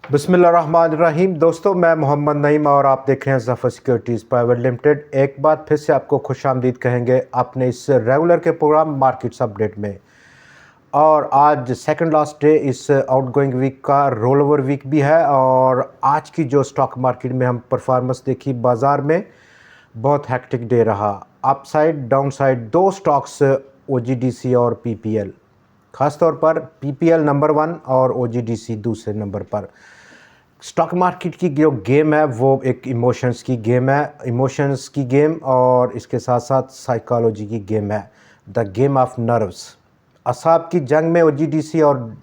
बिस्मिल्लाहिर्रहमानिर्रहीम। दोस्तों, मैं मोहम्मद नईम और आप देख रहे हैं ज़फ़र सिक्योरिटीज़ प्राइवेट लिमिटेड। एक बार फिर से आपको खुशामदीद कहेंगे अपने इस रेगुलर के प्रोग्राम मार्केट्स अपडेट में। और आज सेकंड लास्ट डे इस आउटगोइंग वीक का, रोल ओवर वीक भी है। और आज की जो स्टॉक मार्केट में हम परफॉर्मेंस देखी बाज़ार में, बहुत हेक्टिक डे रहा। अपसाइड डाउन साइड दो स्टॉक्स OGDC और PPL, ख़ासतौर पर PPL नंबर 1 और OGDC दूसरे नंबर पर। स्टॉक मार्केट की जो गेम है वो एक इमोशंस की गेम है, इमोशंस की गेम, और इसके साथ साथ साइकोलॉजी की गेम है, द गेम ऑफ नर्व्स। असाब की जंग में OGDC और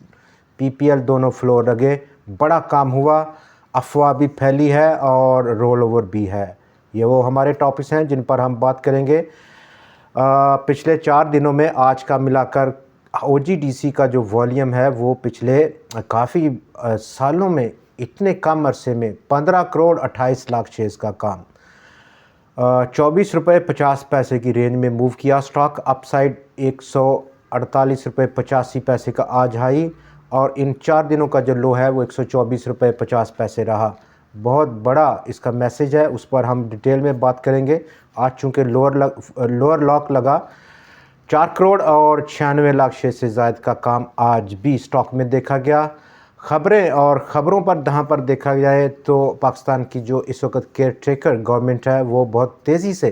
PPL दोनों फ्लोर लगे, बड़ा काम हुआ, अफवाह भी फैली है और रोल ओवर भी है। ये वो हमारे टॉपिक्स हैं जिन पर हम बात करेंगे। पिछले 4 दिनों में आज का मिलाकर OGDC का जो वॉल्यूम है वो पिछले काफ़ी सालों में इतने कम अरसे में 15 करोड़ 28 लाख शेयर्स का काम, 24 रुपये 50 पैसे की रेंज में मूव किया स्टॉक। अपसाइड 148 रुपये 85 पैसे का आज हाई, और इन 4 दिनों का जो लो है वो 124 रुपये 50 पैसे रहा। बहुत बड़ा इसका मैसेज है, उस पर हम डिटेल में बात करेंगे। आज चूँकि लोअर लॉक लगा, 4 करोड़ और 96 लाख शेयर से ज़ायद का काम आज भी स्टॉक में देखा गया। ख़बरें और ख़बरों पर जहाँ पर देखा जाए तो पाकिस्तान की जो इस वक्त केयर टेकर गवर्नमेंट है वो बहुत तेज़ी से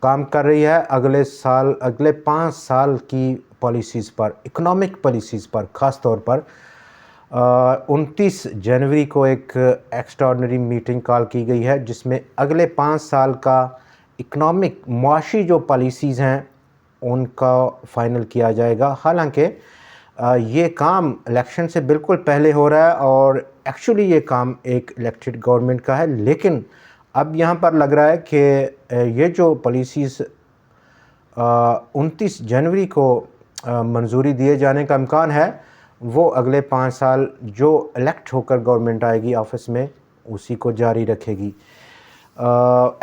काम कर रही है अगले 5 साल की पॉलिसीज़ पर, इकोनॉमिक पॉलिसीज़ पर। ख़ास तौर पर 29 जनवरी को एक एक्स्ट्राऑर्डिनरी मीटिंग कॉल की गई है जिसमें अगले 5 साल का इकोनॉमिक मुआशी जो पॉलिसीज़ हैं उनका फ़ाइनल किया जाएगा। हालांकि ये काम इलेक्शन से बिल्कुल पहले हो रहा है और एक्चुअली ये काम एक इलेक्टेड गवर्नमेंट का है, लेकिन अब यहाँ पर लग रहा है कि ये जो पॉलिसीज़ 29 जनवरी को मंजूरी दिए जाने का इम्कान है वो अगले 5 साल जो इलेक्ट होकर गवर्नमेंट आएगी ऑफिस में उसी को जारी रखेगी।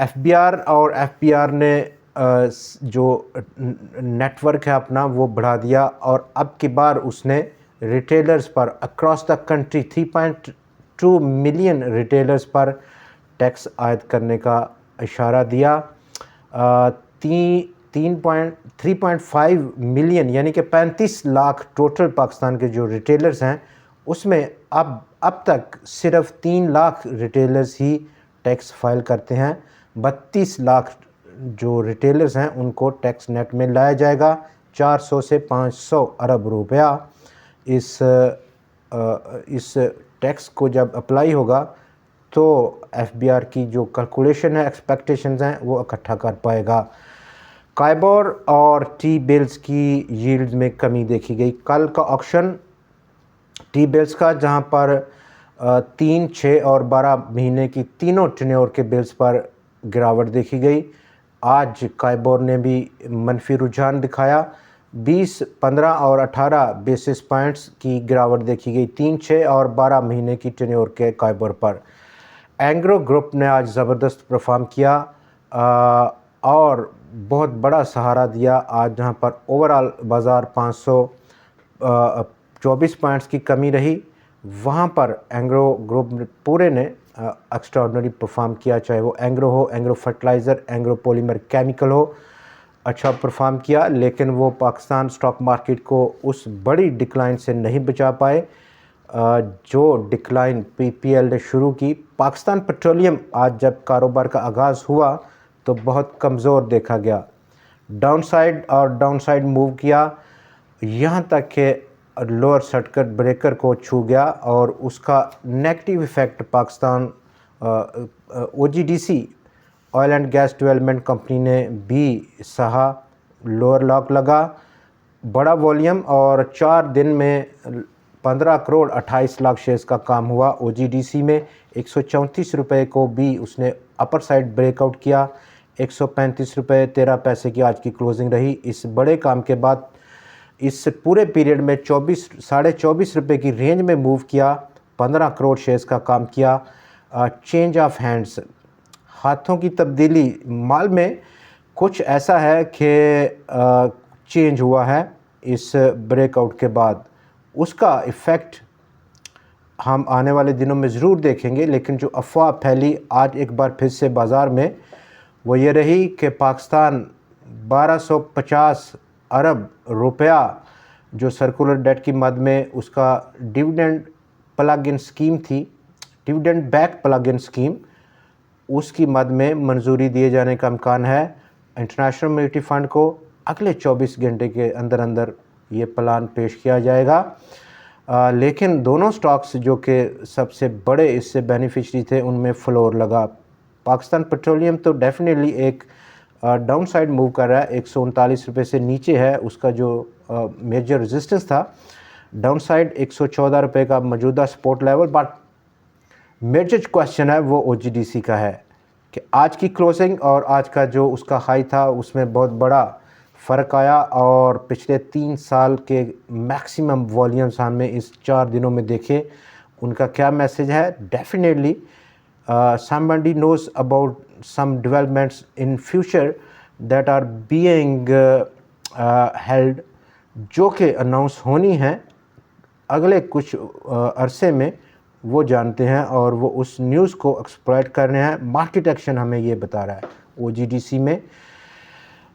FBR और FPR ने जो नेटवर्क है अपना वो बढ़ा दिया, और अब की बार उसने रिटेलर्स पर across the country 3.2 million retailers पर टैक्स आयद करने का इशारा दिया। 3.5 मिलियन यानी कि 35 लाख टोटल पाकिस्तान के जो रिटेलर्स हैं उसमें अब तक सिर्फ 3 लाख रिटेलर्स ही टैक्स फाइल करते हैं। 32 लाख जो रिटेलर्स हैं उनको टैक्स नेट में लाया जाएगा। 400 से 500 अरब रुपया इस टैक्स को जब अप्लाई होगा तो FBR की जो कैलकुलेशन है, एक्सपेक्टेशंस हैं, वो इकट्ठा कर पाएगा। काइबोर और टी बिल्स की यील्ड में कमी देखी गई। कल का ऑक्शन टी बिल्स का, जहां पर 3, 6 और 12 महीने की तीनों टेन्योर के बिल्स पर गिरावट देखी गई। आज काइबोर ने भी मनफी रुझान दिखाया, 20, 15 और 18 बेसिस पॉइंट्स की गिरावट देखी गई 3, 6 और 12 महीने की टेन्योर के काइबोर पर। एंग्रो ग्रुप ने आज ज़बरदस्त परफॉर्म किया और बहुत बड़ा सहारा दिया आज, जहां पर ओवरऑल बाज़ार 524 पॉइंट्स की कमी रही, वहां पर एंग्रो ग्रुप पूरे ने एक्स्ट्राऑर्डिनरी परफॉर्म किया, चाहे वो एंग्रो हो, Engro fertiliser, Engro polymer chemical हो, अच्छा परफॉर्म किया। लेकिन वो पाकिस्तान स्टॉक मार्केट को उस बड़ी डिक्लाइन से नहीं बचा पाए जो डिक्लाइन PPL ने शुरू की। पाकिस्तान पेट्रोलियम आज जब कारोबार का आगाज़ हुआ तो बहुत कमज़ोर देखा गया, डाउनसाइड मूव किया, यहाँ तक कि लोअर सर्किट ब्रेकर को छू गया, और उसका negative effect Pakistan OGDC oil and gas development company ने भी सहा। लोअर लॉक लगा, बड़ा वॉल्यूम, और 4 दिन में 15 करोड़ 28 लाख शेयर्स का काम हुआ। OGDC में 134 रुपये को भी उसने अपर साइड ब्रेकआउट किया, 135 रुपये 13 पैसे की आज की क्लोजिंग रही। इस बड़े काम के बाद इस पूरे पीरियड में 24 रुपये की रेंज में मूव किया, 15 करोड़ शेयर्स का काम किया। चेंज ऑफ हैंड्स, हाथों की तब्दीली, माल में कुछ ऐसा है कि चेंज हुआ है इस ब्रेकआउट के बाद, उसका इफ़ेक्ट हम आने वाले दिनों में ज़रूर देखेंगे, लेकिन जो अफवाह फैली आज एक बार फिर से बाज़ार में, वो ये रही कि पाकिस्तान 1250 अरब रुपया जो सर्कुलर डेट की मद में उसका डिविडेंड प्लग इन स्कीम थी, dividend back plug in scheme, उसकी मद में मंजूरी दिए जाने का इम्कान है। इंटरनेशनल मॉनेटरी फ़ंड को अगले 24 घंटे के अंदर अंदर ये प्लान पेश किया जाएगा। लेकिन दोनों स्टॉक्स जो कि सबसे बड़े इससे बेनिफिशरी थे, उनमें फ्लोर लगा। पाकिस्तान पेट्रोलियम तो डेफिनेटली एक डाउन साइड मूव कर रहा है, 139 रुपये से नीचे है उसका जो मेजर रेजिस्टेंस था। डाउन साइड 114 रुपये का मौजूदा support level. But major question है वो OGDC का है कि आज की क्लोजिंग और आज का जो उसका हाई था उसमें बहुत बड़ा फ़र्क आया, और पिछले 3 साल के मैक्सिमम वॉल्यूम्स हमने इस 4 दिनों में देखे। उनका क्या मैसेज है? Definitely somebody knows about some developments in future that are being held, जो कि अनाउंस होनी है अगले कुछ अरसे में, वो जानते हैं और वो उस न्यूज़ को एक्सप्लॉइट कर रहे हैं। मार्केट एक्शन हमें ये बता रहा है। OGDC में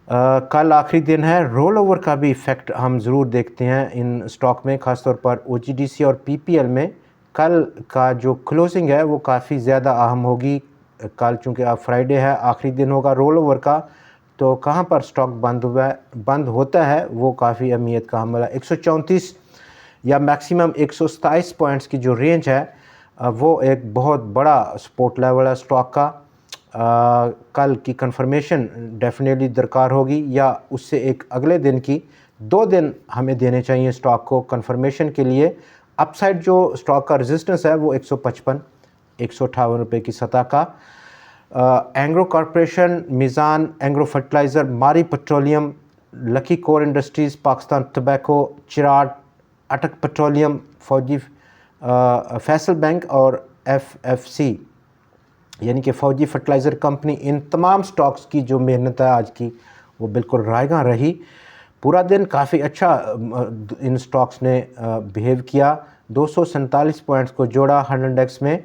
कल आखिरी दिन है, रोल ओवर का भी इफ़ेक्ट हम ज़रूर देखते हैं इन स्टॉक में, ख़ासतौर पर OGDC और PPL में। कल का जो क्लोजिंग है वो काफ़ी ज़्यादा अहम होगी। कल चूँकि अब फ्राइडे है, आखिरी दिन होगा रोल ओवर का, तो कहाँ पर स्टॉक बंद होता है वो काफ़ी अहमियत का हमला। 134 या मैक्सिमम 127 पॉइंट्स की जो रेंज है वो एक बहुत बड़ा सपोर्ट लेवल है स्टॉक का। कल की कंफर्मेशन डेफिनेटली दरकार होगी, या उससे एक अगले दिन की 2 दिन हमें देने चाहिए स्टॉक को कंफर्मेशन के लिए। अपसाइड जो स्टॉक का रेजिस्टेंस है वो 155 158 रुपये की सतह का। Engro corporation, Meezan Engro fertiliser, Mari petroleum, lucky core industries, Pakistan tobacco, Chirag, Attock petroleum, फौजी फैसल बैंक और FFC यानी कि फ़ौजी फर्टिलाइज़र कंपनी, इन तमाम स्टॉक्स की जो मेहनत है आज की वो बिल्कुल रायगां रही। पूरा दिन काफ़ी अच्छा इन स्टॉक्स ने बिहेव किया। 247 पॉइंट्स को जोड़ा 100 इंडेक्स में।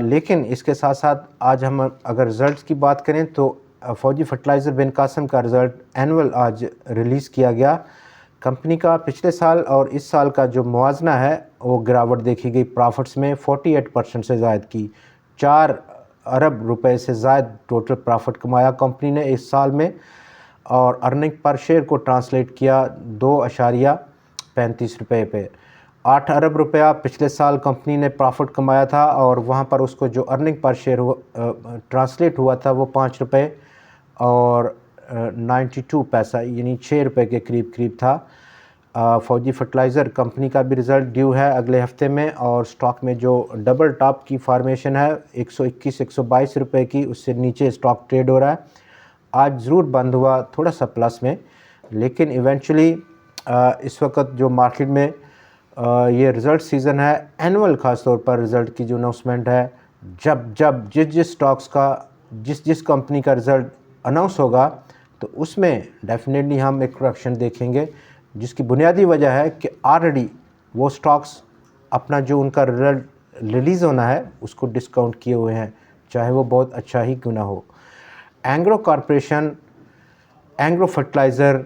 लेकिन इसके साथ साथ आज हम अगर रिज़ल्ट्स की बात करें तो फ़ौजी फर्टिलाइज़र बिन कासिम का रिज़ल्ट एनुअल आज रिलीज़ किया गया। कंपनी का पिछले साल और इस साल का जो मुवाजना है वो गिरावट देखी गई। प्रॉफिट्स में 48% से ज़ायद की 4 अरब रुपए से ज़ायद टोटल प्रॉफिट कमाया कंपनी ने इस साल में, और अर्निंग पर शेयर को ट्रांसलेट किया 2.35 रुपये पे। 8 अरब रुपया पिछले साल कंपनी ने प्रॉफिट कमाया था, और वहाँ पर उसको जो अर्निंग पर शेयर ट्रांसलेट हुआ था वो 5 रुपये और 92 पैसा यानी 6 रुपये के करीब था। फ़ौजी फर्टिलाइज़र कंपनी का भी रिज़ल्ट ड्यू है अगले हफ्ते में, और स्टॉक में जो डबल टॉप की फार्मेशन है 121-122 रुपये की, उससे नीचे स्टॉक ट्रेड हो रहा है। आज ज़रूर बंद हुआ थोड़ा सा प्लस में, लेकिन इवेंचुअली इस वक्त जो मार्केट में ये रिज़ल्ट सीज़न है, एनुअल ख़ास तौर पर रिज़ल्ट की जो अनाउंसमेंट है, जब जिस स्टॉक्स का जिस कंपनी का रिज़ल्ट अनाउंस होगा तो उसमें डेफिनेटली हम एक करेक्शन देखेंगे, जिसकी बुनियादी वजह है कि ऑलरेडी वो स्टॉक्स अपना जो उनका रिज़ल्ट रिलीज़ होना है उसको डिस्काउंट किए हुए हैं, चाहे वो बहुत अच्छा ही क्यों ना हो। Engro corporation, Engro fertiliser,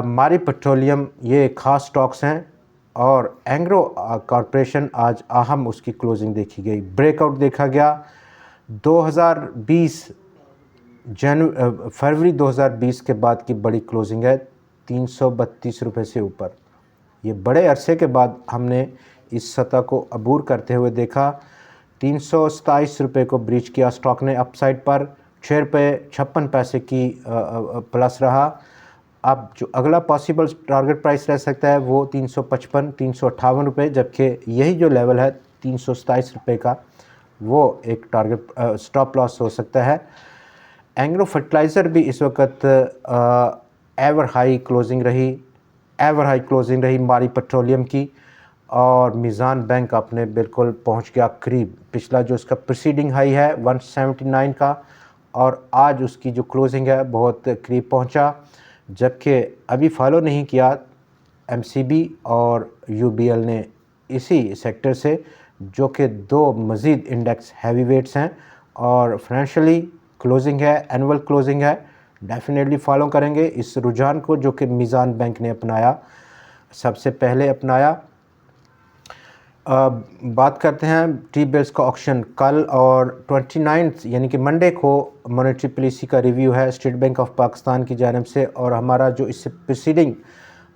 Mari petroleum, ये खास स्टॉक्स हैं, और एंग्रो कॉरपोरेशन आज अहम उसकी क्लोजिंग देखी गई। ब्रेकआउट देखा गया 2020 फरवरी 2020 के बाद की बड़ी क्लोजिंग है 332 रुपये से ऊपर। ये बड़े अरसे के बाद हमने इस सतह को अबूर करते हुए देखा। 327 रुपये को ब्रीच किया स्टॉक ने, अपसाइड पर 6 रुपये 56 पैसे की प्लस रहा। अब जो अगला पॉसिबल टारगेट प्राइस रह सकता है वो 355-358 रुपये, जबकि यही जो लेवल है 327 रुपये का वो एक टारगेट स्टॉप लॉस हो सकता है। एंग्रो फर्टिलाइज़र भी इस वक्त एवर हाई क्लोजिंग रही मारी पेट्रोलियम की, और मीज़ान बैंक अपने बिल्कुल पहुंच गया करीब। पिछला जो उसका प्रीसीडिंग हाई है 179 का, और आज उसकी जो क्लोजिंग है बहुत करीब पहुंचा, जबकि अभी फॉलो नहीं किया MCB और UBL ने इसी सेक्टर से, जो कि दो मज़ीद इंडेक्स हैवी वेट्स हैं और फाइनेंशियली क्लोजिंग है, एनुअल क्लोजिंग है, डेफिनेटली फॉलो करेंगे इस रुझान को जो कि मीज़ान बैंक ने अपनाया, सबसे पहले अपनाया। बात करते हैं टी बिल्स का ऑक्शन कल और 29 यानी कि मंडे को मॉनेटरी पॉलिसी का रिव्यू है स्टेट बैंक ऑफ पाकिस्तान की जानिब से, और हमारा जो इससे प्रीसीडिंग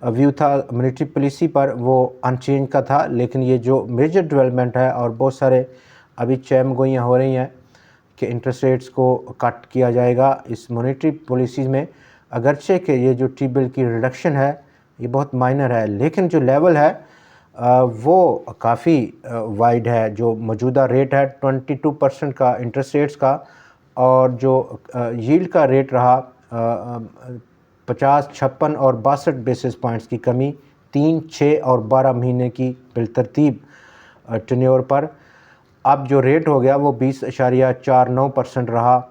व्यू था मॉनेटरी पॉलिसी पर वो अनचेंज का था। लेकिन ये जो मेजर डेवलपमेंट है और बहुत सारे अभी चैम गोइयाँ हो रही हैं कि इंटरेस्ट रेट्स को कट किया जाएगा इस मॉनेटरी पॉलिसी में, अगरचे कि ये जो टी बिल की रिडक्शन है ये बहुत माइनर है, लेकिन जो लेवल है वो काफ़ी वाइड है। जो मौजूदा रेट है 22% का इंटरेस्ट रेट्स का, और जो यील्ड का रेट रहा 50, 56 और 62 बेसिस पॉइंट्स की कमी 3, 6 और 12 महीने की बिलतरतीब टेन्योर पर। अब जो रेट हो गया वो 20.49% रहा,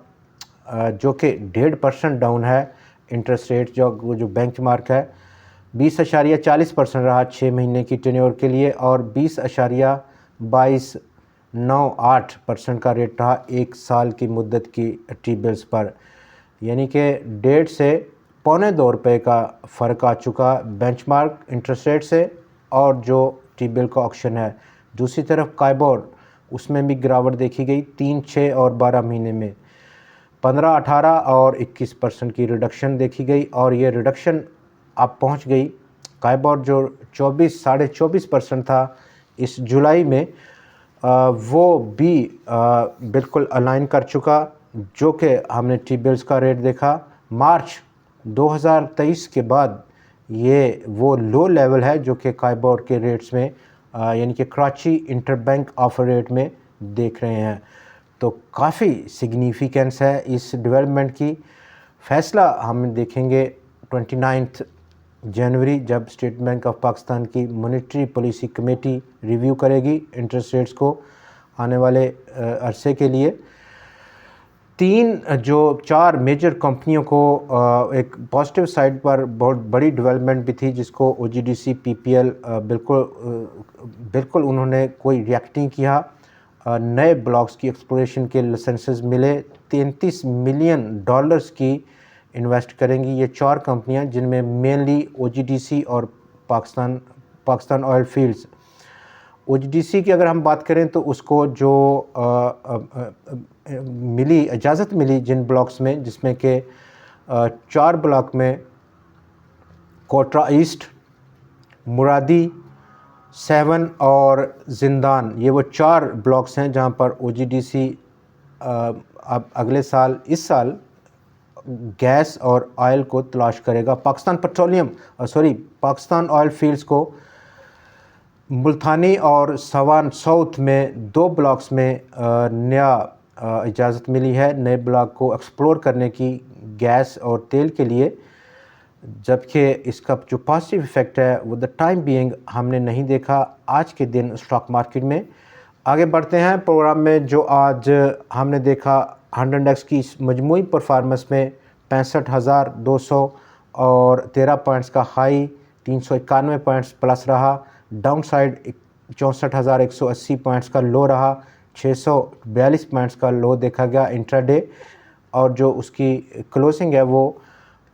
जो कि 1.5% डाउन है। इंटरेस्ट रेट जो बेंचमार्क है 20.40% रहा 6 महीने की टेन्योर के लिए, और 20.2298% का रेट रहा 1 साल की मुद्दत की टी बिल्स पर, यानी कि 1.5 से ₹2.25 का फ़र्क आ चुका बेंचमार्क इंटरेस्ट रेट से और जो टी बिल का ऑक्शन है। दूसरी तरफ काइबोर, उसमें भी गिरावट देखी गई 3, 6 और 12 महीने में 15, 18 और 21% की रिडक्शन देखी गई, और ये रिडक्शन अब पहुंच गई काइबोर जो 24.25% था इस जुलाई में, वो भी बिल्कुल अलाइन कर चुका, जो कि हमने टी बिल्स का रेट देखा मार्च 2023 के बाद ये वो लो लेवल है जो कि काइबोर के रेट्स में यानी कि कराची इंटरबैंक ऑफर रेट में देख रहे हैं। तो काफ़ी सिग्निफिकेंस है इस डेवलपमेंट की। फ़ैसला हम देखेंगे 29 जनवरी जब स्टेट बैंक ऑफ पाकिस्तान की मॉनेटरी पॉलिसी कमेटी रिव्यू करेगी इंटरेस्ट रेट्स को आने वाले अरसे के लिए। 4 मेजर कंपनियों को एक पॉजिटिव साइड पर बहुत बड़ी डेवलपमेंट भी थी, जिसको OGDC PPL बिल्कुल उन्होंने कोई रिएक्ट नहीं किया। नए ब्लॉक्स की एक्सप्लोरेशन के लाइसेंसेस मिले, $33 मिलियन की इन्वेस्ट करेंगी ये 4 कंपनियां, जिनमें मेनली OGDC और पाकिस्तान ऑयल फील्ड्स। OGDC की अगर हम बात करें तो उसको जो इजाज़त मिली जिन ब्लॉक्स में, जिसमें कि 4 ब्लॉक में कोटरा ईस्ट, मुरादी, 7 और जिंदान, ये वो 4 ब्लॉक्स हैं जहां पर OGDC अब अगले साल इस साल गैस और ऑयल को तलाश करेगा। पाकिस्तान ऑयल फील्ड्स को मुल्तानी और सवान साउथ में 2 ब्लॉक्स में नया इजाज़त मिली है नए ब्लॉक को एक्सप्लोर करने की गैस और तेल के लिए, जबकि इसका जो पॉजिटिव इफ़ेक्ट है वो द टाइम बीइंग हमने नहीं देखा आज के दिन स्टॉक मार्केट में। आगे बढ़ते हैं प्रोग्राम में। जो आज हमने देखा 100 इंडेक्स की मजमूई परफॉर्मेंस में 65,213 पॉइंट्स का हाई, 391 पॉइंट्स प्लस रहा। डाउन साइड 64,180 पॉइंट्स का लो रहा, 642 पॉइंट्स का लो देखा गया इंट्राडे, और जो उसकी क्लोजिंग है वो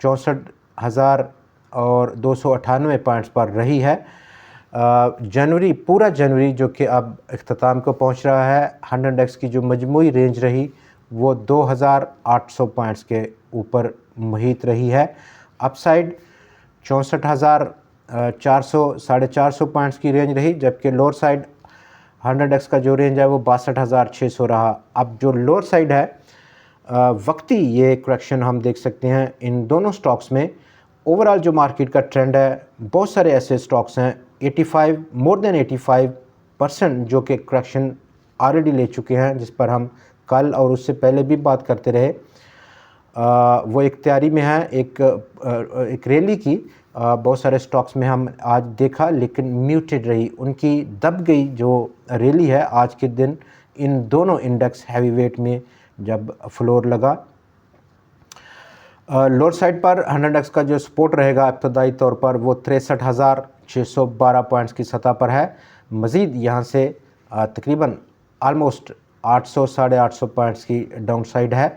64,298 पॉइंट्स पर रही है। पूरा जनवरी जो कि अब इख्तिताम को पहुंच रहा है, 100 इंडेक्स की जो मजमूई रेंज रही वो 2,800 पॉइंट्स के ऊपर मुहित रही है। अपसाइड 64,400 पॉइंट्स की रेंज रही, जबकि लोअर साइड 100 इंडेक्स का जो रेंज है वो 62,600 रहा। अब जो लोअर साइड है वक्ती ये करेक्शन हम देख सकते हैं इन दोनों स्टॉक्स में। ओवरऑल जो मार्केट का ट्रेंड है, बहुत सारे ऐसे स्टॉक्स हैं मोर देन 85% जो कि करेक्शन ऑलरेडी ले चुके हैं, जिस पर हम कल और उससे पहले भी बात करते रहे। वो एक तैयारी में है एक रैली की, बहुत सारे स्टॉक्स में हम आज देखा, लेकिन म्यूटेड रही, उनकी दब गई जो रैली है आज के दिन इन दोनों इंडेक्स हैवी वेट में जब फ्लोर लगा। लोअर साइड पर 100 इंडेक्स का जो सपोर्ट रहेगा इब्तदाई तौर पर वो 63,612 पॉइंट्स की सतह पर है। मज़ीद यहाँ से तकरीबन आलमोस्ट 800 साढ़े 800 पॉइंट्स की डाउन साइड है।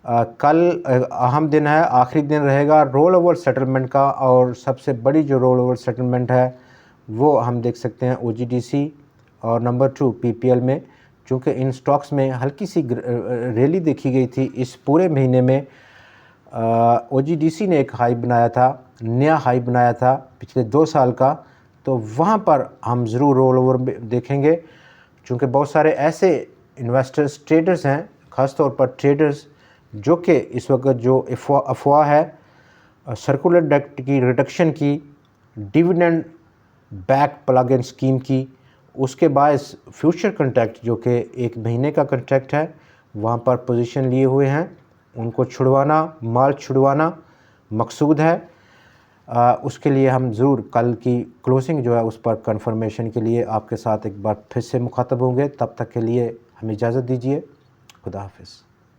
कल अहम दिन है, आखिरी दिन रहेगा रोल ओवर सेटलमेंट का, और सबसे बड़ी जो रोल ओवर सेटलमेंट है वो हम देख सकते हैं OGDC और नंबर 2 PPL में। चूँकि इन स्टॉक्स में हल्की सी रैली देखी गई थी इस पूरे महीने में। OGDC ने एक हाई बनाया था, नया हाई बनाया था पिछले 2 साल का, तो वहाँ पर हम ज़रूर रोल ओवर देखेंगे। चूँकि बहुत सारे ऐसे इन्वेस्टर्स ट्रेडर्स हैं, ख़ास तौर पर ट्रेडर्स जो कि इस वक्त जो अफवाह है सर्कुलर डेट की रिडक्शन की, dividend back plug in scheme की, उसके बायस फ्यूचर कॉन्ट्रैक्ट जो कि 1 महीने का कॉन्ट्रैक्ट है वहाँ पर पोजीशन लिए हुए हैं, उनको छुड़वाना, माल छुड़वाना मकसूद है। उसके लिए हम ज़रूर कल की क्लोजिंग जो है उस पर कंफर्मेशन के लिए आपके साथ एक बार फिर से मुखातब होंगे। तब तक के लिए हमें इजाज़त दीजिए। खुदा हाफिज़।